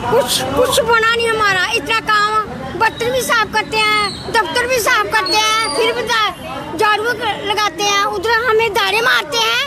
कुछ बना नहीं हमारा। इतना काम, बर्तन भी साफ करते हैं, दफ्तर भी साफ करते हैं, फिर भी झाड़ू लगाते हैं, उधर हमें दाड़े मारते हैं।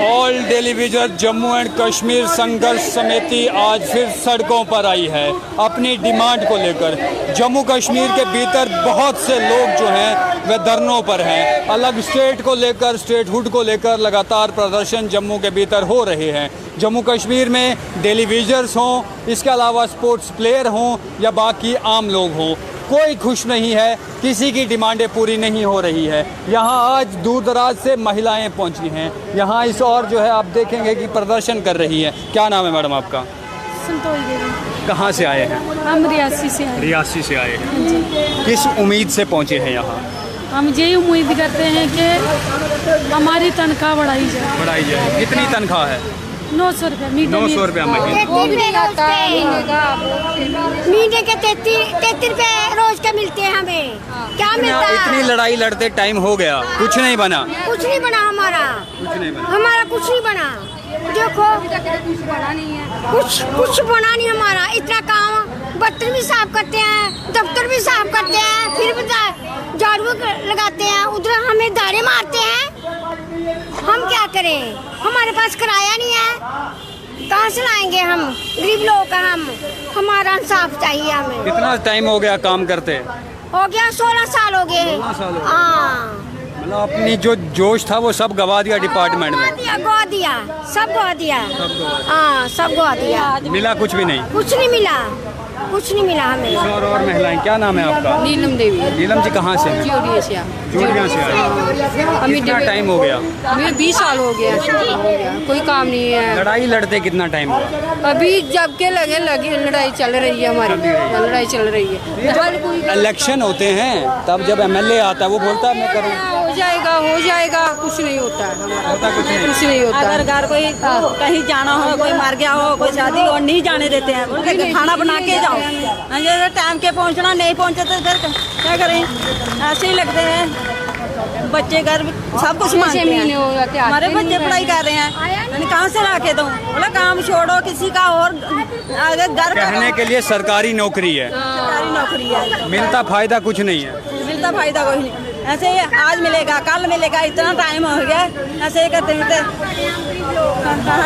All television Jammu and Kashmir संघर्ष समिति आज फिर सड़कों पर आई है अपनी डिमांड को लेकर। जम्मू कश्मीर के भीतर बहुत से लोग जो हैं वे धरनों पर हैं। अलग स्टेट को लेकर, स्टेटहुड को लेकर लगातार प्रदर्शन जम्मू के भीतर हो रहे हैं। जम्मू कश्मीर में टेलीविजर्स हों, इसके अलावा स्पोर्ट्स प्लेयर हों या बाकी आम लोग हों, कोई खुश नहीं है, किसी की डिमांडें पूरी नहीं हो रही है। यहाँ आज दूर दराज से महिलाएं पहुँची हैं। यहाँ इस और जो है आप देखेंगे कि प्रदर्शन कर रही है। क्या नाम है मैडम आपका? संतोष देवी। कहाँ से आए हैं? हम रियासी से आए। रियासी से आए हैं। किस उम्मीद से पहुँचे हैं यहाँ? हम यही उम्मीद करते हैं कि हमारी तनख्वाह बढ़ाई जाए। बढ़ाई जाए। कितनी तनख्वाह है? 900 रुपये। 900 रुपये महीने। महीने के 33 रुपए रोज के मिलते हैं हमें। क्या मिलता है? इतनी लड़ाई लड़ते टाइम हो गया, कुछ नहीं बना। कुछ नहीं बना हमारा। कुछ नहीं बना। हमारा कुछ नहीं बना। देखो कुछ बना नहीं हमारा। इतना काम, बर्तन भी साफ करते हैं, दफ्तर भी साफ करते हैं, फिर भी झाड़ू लगाते हैं, उधर हमें दाड़े मारते हैं। हम क्या करें? हमारे पास किराया नहीं है, कहाँ से लाएंगे हम? गरीब लोग का हम, हमारा इंसाफ चाहिए हमें। कितना टाइम हो गया काम करते? हो गया 16 साल हो गए। 16 साल हो गए। हाँ, मतलब अपनी जो जोश था वो सब गवा दिया डिपार्टमेंट में। गवा दिया, सब गवा दिया। हाँ, सब गवा दिया। मिला कुछ भी नहीं? कुछ नहीं मिला, कुछ नहीं मिला हमें। और महिलाएं, क्या नाम है आपका? नीलम देवी। नीलम जी कहाँ से हैं? जोड़िया से। जोड़िया से आए। कितना टाइम हो गया? हमें 20 साल हो गया। कोई काम नहीं है। लड़ाई लड़ते कितना टाइम हुआ? अभी जब के लगे लड़ाई चल रही है हमारी। लड़ाई चल रही है। हर कोई इलेक्शन होते हैं तब जब एमएलए आता है वो बोलता है मैं करूँ। हो जाएगा, कुछ नहीं होता है हमारा। होता कुछ नहीं। कुछ नहीं होता। अगर घर कोई कहीं जाना हो, कोई मर गया हो, कोई शादी हो, नहीं जाने देते हैं। बोलते खाना बना के जाओ। अगर टाइम के पहुंचना, नहीं पहुंचे तो फिर क्या करें? ऐसे ही लगते हैं। बच्चे घर सब कुछ मांगते हैं। हमारे बच्चे पढ़ाई कर रहे हैं, कहाँ से ला के दूँ? बोला काम छोड़ो, किसी का और अगर घर कहने के लिए सरकारी नौकरी है, सरकारी नौकरी है, मिलता फायदा कुछ नहीं है। मिलता फायदा कोई नहीं। ऐसे ही आज मिलेगा, कल मिलेगा, इतना टाइम हो गया। ऐसे ही करते करते।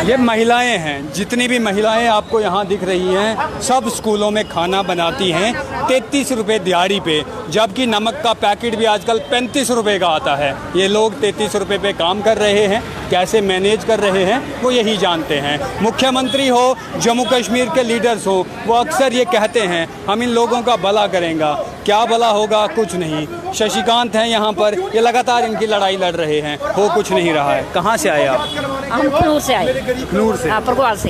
ये महिलाएं हैं, जितनी भी महिलाएं आपको यहाँ दिख रही हैं सब स्कूलों में खाना बनाती हैं 33 रुपये दिहाड़ी पे, जबकि नमक का पैकेट भी आजकल 35 रुपये का आता है। ये लोग 33 रुपये पे काम कर रहे हैं, कैसे मैनेज कर रहे हैं वो यही जानते हैं। मुख्यमंत्री हो, जम्मू कश्मीर के लीडर्स हो, वो अक्सर ये कहते हैं हम इन लोगों का भला करेंगे। क्या भला होगा? कुछ नहीं। शशिकांत हैं यहाँ पर, ये लगातार इनकी लड़ाई लड़ रहे हैं, हो कुछ नहीं रहा है। कहाँ से आए आप? हम खनूर से आए। खनूर से? परगवाल से।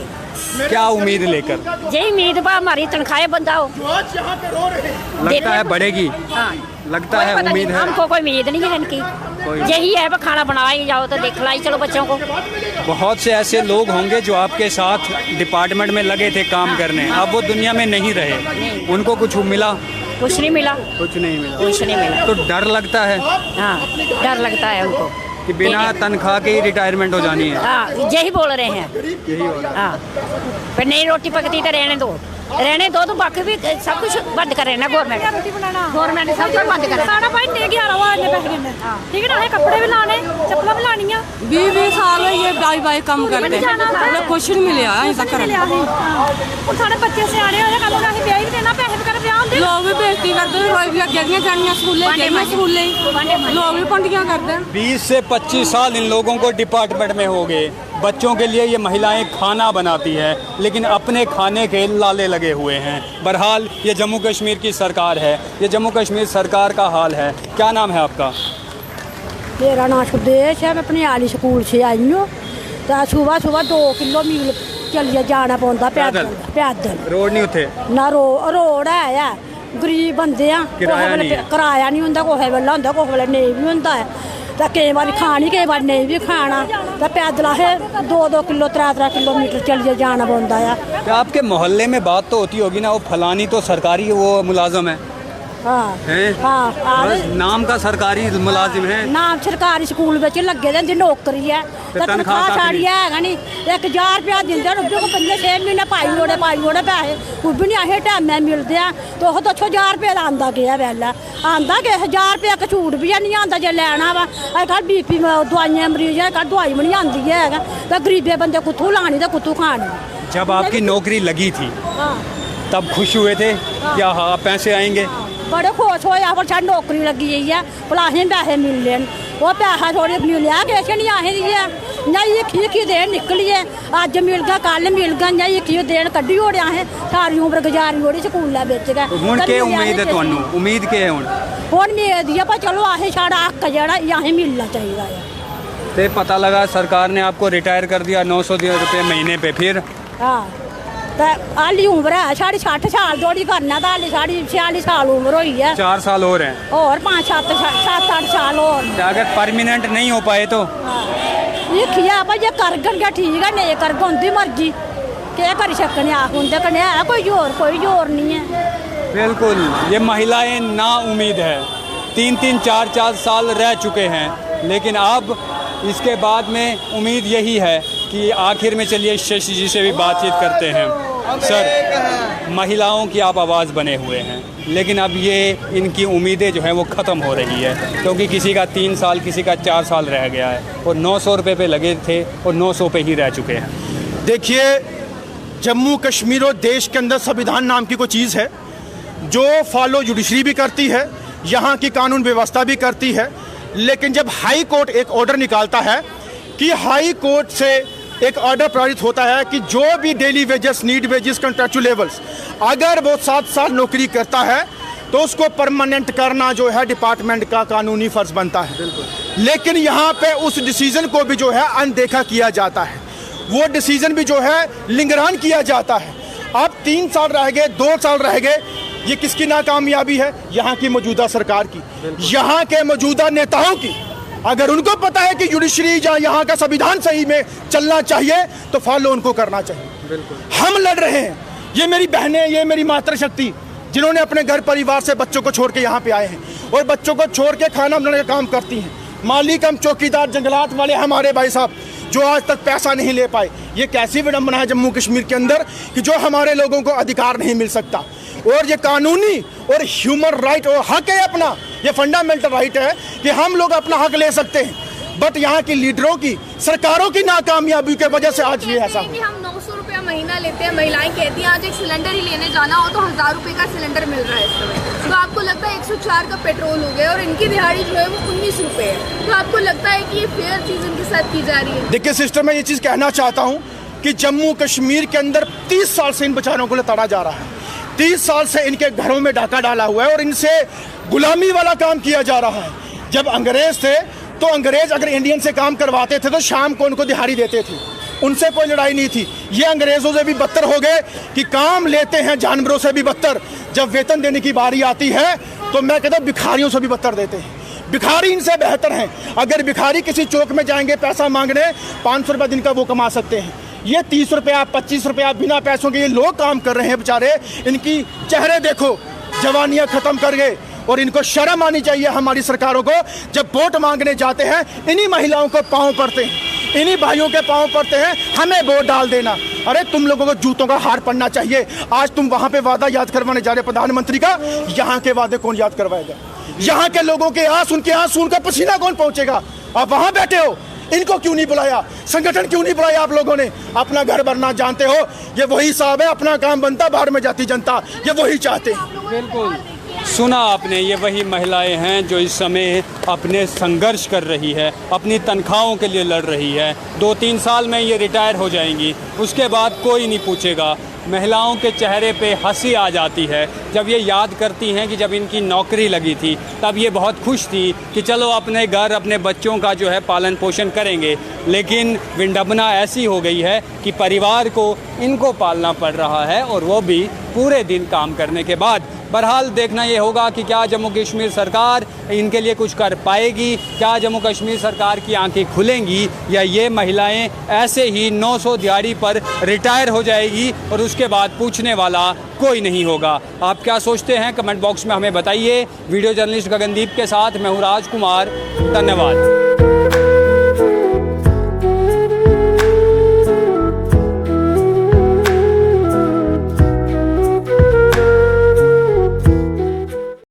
क्या उम्मीद लेकर? यही उम्मीद बा हमारी तनख्वाह बंदा हो। लगता है बढ़ेगी? हाँ, लगता है, उम्मीद है? हमको कोई उम्मीद नहीं है इनकी। यही है खाना बनाई जाओ तो देख लाई चलो बच्चों को। बहुत से ऐसे लोग होंगे जो आपके साथ डिपार्टमेंट में लगे थे काम करने, अब वो दुनिया में नहीं रहे, उनको कुछ मिला? कुछ नहीं मिला। कुछ नहीं मिला। कुछ नहीं मिला। तो डर लगता है? हाँ, डर लगता है उनको कि बिना तनख्वाह के ही रिटायरमेंट हो जानी है। हाँ, यही बोल रहे हैं। यही हो रहा है। हाँ, फिर नहीं रोटी पकती तो रहने दो तो बाकी भी सब कुछ बंद करे ना गवर्नमेंट। गवर्नमेंट सब कुछ बंद करे। साढ़ा भाई ने 11 पैसे देने। ठीक है ना? कपड़े भी लाने, चप्पल भी लानी। 20 साल ये बाई कम करते हैं, कुछ नहीं मिला अभी तक। और साढ़े बच्चे से आने हो कल अभी ब्याह भी देना, पैसे भी कर ब्याह दे। लोग भी बेइज्जती करते हैं, भी अगे दियां जानियां स्कूले लोग भी पंडियां करते हैं। 20 से 25 साल इन लोगों को डिपार्टमेंट में हो गए। बच्चों के लिए ये महिलाएं खाना बनाती है, लेकिन अपने खाने के लाले लगे हुए हैं। बहरहाल ये जम्मू कश्मीर की सरकार है, ये जम्मू कश्मीर सरकार का हाल है। क्या नाम है आपका? मेरा नाम सुदेश है। मैं अपने आली स्कूल से आई हूँ। तो सुबह 2 किलो मील चलिए जाना पौंदा पैदल। रोड नहीं उठे ना? रोड है, गरीब बंदे आ, किराया नहीं होंदा, कोहे वेले होंदा, कोहे वेले नहीं भी होंदा है। तो कई बार खानी, कई बार नहीं भी खाना। तो पैदल असें 2-2 किलो 3-3 किलोमीटर चलिए जाना पौंदा है। आपके मोहल्ले में बात तो होती होगी ना, वो फलानी तो सरकारी वो मुलाजम है, हाँ हैं? हाँ बस नाम का सरकारी मुलाजिम है। नाम सरकारी स्कूल में लगे दे नौकरी है ते तनख्वाह साड़ी है नहीं 1000 रुपया दिंदे रुपये को 5-6 महीने पाई ओड़े पैसे वो भी नहीं असें टैमें मिलते हैं तो ओह दसो 1000 रुपये का आंदा गया वैला आंदा गया 1000 रुपया का छूट भी नहीं आता जो लैना वा अजकल BP दवाइयां मरीज अजकल दवाई भी नहीं आती है तो गरीबे बंदे कुत्थों लानी तो कुत्थों खानी। जब आपकी नौकरी लगी थी तब खुश हुए थे क्या? हाँ पैसे आएंगे, बड़े खुश होए पर साढ़ी नौकरी लगी गई है भला असें पैसे मिलने वो पैसा थोड़े मिलया किश नहीं असें दिए इ'यां खी देन निकलिए अज्ज मिल गया कल मिल गया इ'यां देन कड्ढी ओड़े असें सारी उम्र गुजारी ओड़ी स्कूलै बिच गै। हुण केह् उम्मीद है तुहानू? उम्मीद केह् है हुण? हुण मेद है पर चलो असें साढ़ा हक जेह्ड़ा असें मिलना चाहिदा है। ते पता लगा सरकार ने आपको रिटायर कर दिया 900 रुपये महीने पे फिर? हाँ तो हाली उम्र है साढ़ी 60 साल धोड़ी करना तो हाली साढ़ी 46 साल उम्र हुई है 4 साल और हैं और 5-7-8 साल और अगर परमानेंट नहीं हो पाए तो दिक्खिए भाई जे करगन गै ठीक है नहीं करग उंदी मर्जी केह् करी सकने आख उंदे कन्नै है कोई जोर नहीं है। बिल्कुल ये महिलाएं ना उम्मीद है 3-3 4-4 साल रह चुके हैं लेकिन अब इसके बाद में उम्मीद यही है कि आखिर में चलिए शशि जी से भी बातचीत करते हैं। सर महिलाओं की आप आवाज़ बने हुए हैं लेकिन अब ये इनकी उम्मीदें जो हैं वो ख़त्म हो रही है क्योंकि किसी का 3 साल किसी का 4 साल रह गया है और 900 रुपये पे लगे थे और 900 पे ही रह चुके हैं। देखिए जम्मू कश्मीर और देश के अंदर संविधान नाम की कोई चीज़ है जो फॉलो जुडिशरी भी करती है, यहाँ की कानून व्यवस्था भी करती है, लेकिन जब हाई कोर्ट एक ऑर्डर निकालता है कि हाई कोर्ट से एक ऑर्डर पारित होता है कि जो भी daily wages, need wages, contractual levels अगर वो 7 साल नौकरी करता है तो उसको परमानेंट करना जो है डिपार्टमेंट का कानूनी फर्ज बनता है। लेकिन यहाँ पे उस डिसीजन को भी जो है अनदेखा किया जाता है, वो डिसीजन भी जो है लिंगरान किया जाता है। अब 3 साल रह गए, 2 साल रह गए, ये किसकी नाकामयाबी है? यहाँ की मौजूदा सरकार की, यहाँ के मौजूदा नेताओं की। अगर उनको पता है कि जुडिशरी या यहाँ का संविधान सही में चलना चाहिए तो फॉलो उनको करना चाहिए। हम लड़ रहे हैं, ये मेरी बहनें, ये मेरी मातृशक्ति जिन्होंने अपने घर परिवार से बच्चों को छोड़ के यहाँ पे आए हैं और बच्चों को छोड़ के खाना बनाने का काम करती हैं। मालिक हम चौकीदार जंगलात वाले हमारे भाई साहब जो आज तक पैसा नहीं ले पाए। ये कैसी विडंबना है जम्मू कश्मीर के अंदर कि जो हमारे लोगों को अधिकार नहीं मिल सकता। और ये कानूनी और ह्यूमन राइट और हक है अपना, ये फंडामेंटल राइट है कि हम लोग अपना हक ले सकते हैं। बट यहाँ की लीडरों की, सरकारों की नाकामयाबी की वजह से आज ये ऐसा कि हम 900 रुपया महीना लेते हैं। महिलाएं कहती हैं आज एक सिलेंडर ही लेने जाना हो तो 1000 रुपये का सिलेंडर मिल रहा है इस समय। तो आपको लगता है 104 का पेट्रोल हो गया और इनकी दिहाड़ी जो है वो 19 रुपये है। तो आपको लगता है कि ये फेयर चीज़ इनके साथ की जा रही है? देखिए सिस्टर, मैं ये चीज़ कहना चाहता हूँ कि जम्मू कश्मीर के अंदर 30 साल से इन बेचारों को लताड़ा जा रहा है। 30 साल से इनके घरों में डाका डाला हुआ है और इनसे गुलामी वाला काम किया जा रहा है। जब अंग्रेज थे तो अंग्रेज अगर इंडियन से काम करवाते थे तो शाम को उनको दिहाड़ी देते थे, उनसे कोई लड़ाई नहीं थी। ये अंग्रेज़ों से भी बदतर हो गए कि काम लेते हैं जानवरों से भी बदतर। जब वेतन देने की बारी आती है तो मैं कहता हूँ भिखारियों से भी बदतर देते हैं। भिखारी इनसे बेहतर हैं। अगर भिखारी किसी चौक में जाएंगे पैसा मांगने, 500 रुपये दिन का वो कमा सकते हैं। ये 30 रुपया 25 रुपया बिना पैसों के ये लोग काम कर रहे हैं बेचारे। इनकी चेहरे देखो, जवानियाँ ख़त्म कर गए। और इनको शर्म आनी चाहिए हमारी सरकारों को। जब वोट मांगने जाते हैं इन्हीं महिलाओं को पाँव पड़ते हैं, इन्हीं भाइयों के पाँव पड़ते हैं, हमें वोट डाल देना। अरे तुम लोगों को जूतों का हार पड़ना चाहिए। आज तुम वहाँ पे वादा याद करवाने जा रहे प्रधानमंत्री का, यहाँ के वादे कौन याद करवाएगा? यहाँ के लोगों के आंसू, उनके आंसू, उनका पसीना कौन पहुँचेगा? आप वहाँ बैठे हो, इनको क्यों नहीं बुलाया? संगठन क्यों नहीं बुलाया? आप लोगों ने अपना घर भरना जानते हो। ये वही साहब है, अपना काम बनता, बाहर में जाती जनता, ये वही चाहते हैं। बिल्कुल सुना आपने, ये वही महिलाएं हैं जो इस समय अपने संघर्ष कर रही है, अपनी तनख्वाहों के लिए लड़ रही है। 2-3 साल में ये रिटायर हो जाएंगी, उसके बाद कोई नहीं पूछेगा। महिलाओं के चेहरे पे हंसी आ जाती है जब ये याद करती हैं कि जब इनकी नौकरी लगी थी तब ये बहुत खुश थी कि चलो अपने घर, अपने बच्चों का जो है पालन पोषण करेंगे। लेकिन विडंबना ऐसी हो गई है कि परिवार को इनको पालना पड़ रहा है और वो भी पूरे दिन काम करने के बाद। बहरहाल देखना ये होगा कि क्या जम्मू कश्मीर सरकार इनके लिए कुछ कर पाएगी, क्या जम्मू कश्मीर सरकार की आंखें खुलेंगी, या ये महिलाएं ऐसे ही 900 दिहाड़ी पर रिटायर हो जाएगी और उसके बाद पूछने वाला कोई नहीं होगा। आप क्या सोचते हैं कमेंट बॉक्स में हमें बताइए। वीडियो जर्नलिस्ट गगनदीप के साथ मैं हूँ राजकुमार, धन्यवाद।